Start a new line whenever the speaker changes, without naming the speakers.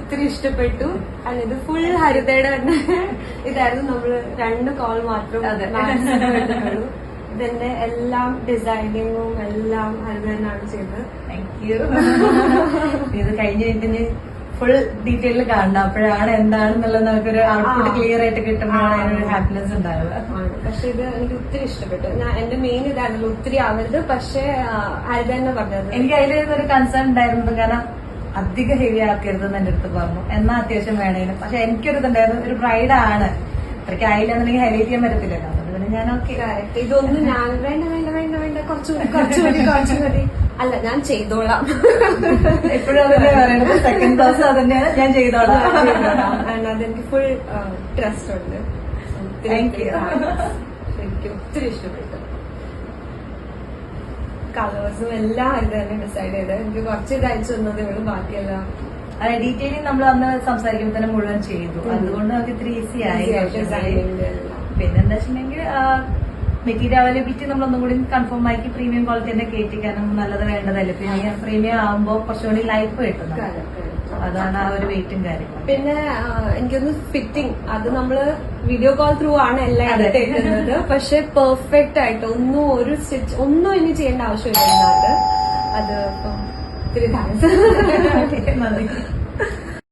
ഒത്തിരി ഇഷ്ടപ്പെട്ടു. ഇത് ഫുൾ ഹരിതയുടെ തന്നെ ഇതായിരുന്നു. നമ്മള് 2 കോൾ മാത്രം എടുത്തുള്ളൂ. ഇതിന്റെ എല്ലാം ഡിസൈനിങ്ങും എല്ലാം ഹരിത തന്നെയാണ് ചെയ്തത്.
Thank you. ഇത് കഴിഞ്ഞ കഴിഞ്ഞിട്ട് ഫുൾ ഡീറ്റെയിൽ കാണണം, അപ്പോഴാണ് എന്താണെന്നുള്ളത് നമുക്കൊരു ഔട്ട്പുട്ട് ക്ലിയർ ആയിട്ട് കിട്ടുമ്പോഴാണ് അതിനൊരു ഹാപ്പിനെസ് ഉണ്ടാവുക.
പക്ഷെ ഇത് എനിക്ക് ഒത്തിരി ഇഷ്ടപ്പെട്ടു. എന്റെ മെയിൻ ഇതായിരുന്നു ഒത്തിരി ആവരുത്, പക്ഷെ ഹരിത തന്നെ പറഞ്ഞത്.
എനിക്ക് അതിലൊരു കൺസേൺ ഉണ്ടായിരുന്നു, കാരണം അധികം ഹെവി ആക്കരുതെന്ന് എന്റെ അടുത്ത് പറഞ്ഞു. എന്നാ അത്യാവശ്യം വേണേലും. പക്ഷെ എനിക്കൊരു ഇതുണ്ടായിരുന്നു, ഒരു ബ്രൈഡാണ്, അത്രയ്ക്ക് ആയില്ലെന്നുണ്ടെങ്കിൽ ഹൈലൈറ്റ് ചെയ്യാൻ പറ്റത്തില്ലല്ലോ. അതുകൊണ്ട് ഞാൻ ഓക്കെ
ഇതൊന്നും ഞാൻ വേണ്ട വേണ്ട വേണ്ട വേണ്ട കുറച്ചുകൂടി അല്ല ഞാൻ ചെയ്തോളാം.
എപ്പോഴും അതന്നെ പറയുന്നത്, സെക്കൻഡ് ക്ലാസ് അതന്നെയാണ്, ഞാൻ ചെയ്തോളാം.
അതെനിക്ക് ഫുൾ ട്രസ്റ്റ് ഉണ്ട്.
Thank you.
എനിക്ക് ഒത്തിരി ഇഷ്ടപ്പെട്ടു. കളേഴ്സും എല്ലാം ഇത് തന്നെ ഡിസൈഡ് ചെയ്ത് എനിക്ക് കുറച്ച് ഇത് അയച്ചു തന്നതേ ഉള്ളൂ, ബാക്കിയെല്ലാം
ഡീറ്റെയിലിംഗ് നമ്മൾ അന്ന് സംസാരിക്കുമ്പോൾ തന്നെ മുഴുവൻ ചെയ്തു. അതുകൊണ്ട് നമുക്ക് ഇത്തിരി ഈസി ആയി. പിന്നെന്താ വെച്ചിട്ടുണ്ടെങ്കിൽ മെറ്റീരിയൽ അവൈലബിലിറ്റി നമ്മളൊന്നും കൂടി കൺഫേം ആക്കി പ്രീമിയം ക്വാളിറ്റി തന്നെ കയറ്റിക്കാനും നല്ലത് വേണ്ടതല്ലേ. പിന്നെ പ്രീമിയം ആകുമ്പോൾ കുറച്ചുകൂടി ലൈഫ് കിട്ടുന്നത്, അതാണ് ആ ഒരു വെയിറ്റും കാര്യങ്ങളും.
പിന്നെ എനിക്കൊന്ന് ഫിറ്റിംഗ് അത് നമ്മള് വീഡിയോ കോൾ ത്രൂ ആണ് എല്ലാം എടുത്തേക്കുന്നത്. പക്ഷെ പെർഫെക്റ്റ് ആയിട്ട് ഒരു സ്റ്റിച്ച് ഒന്നും ഇനി ചെയ്യേണ്ട ആവശ്യമില്ല. അത് ഇപ്പം ഒത്തിരി താങ്ക്സ്.
നന്ദി.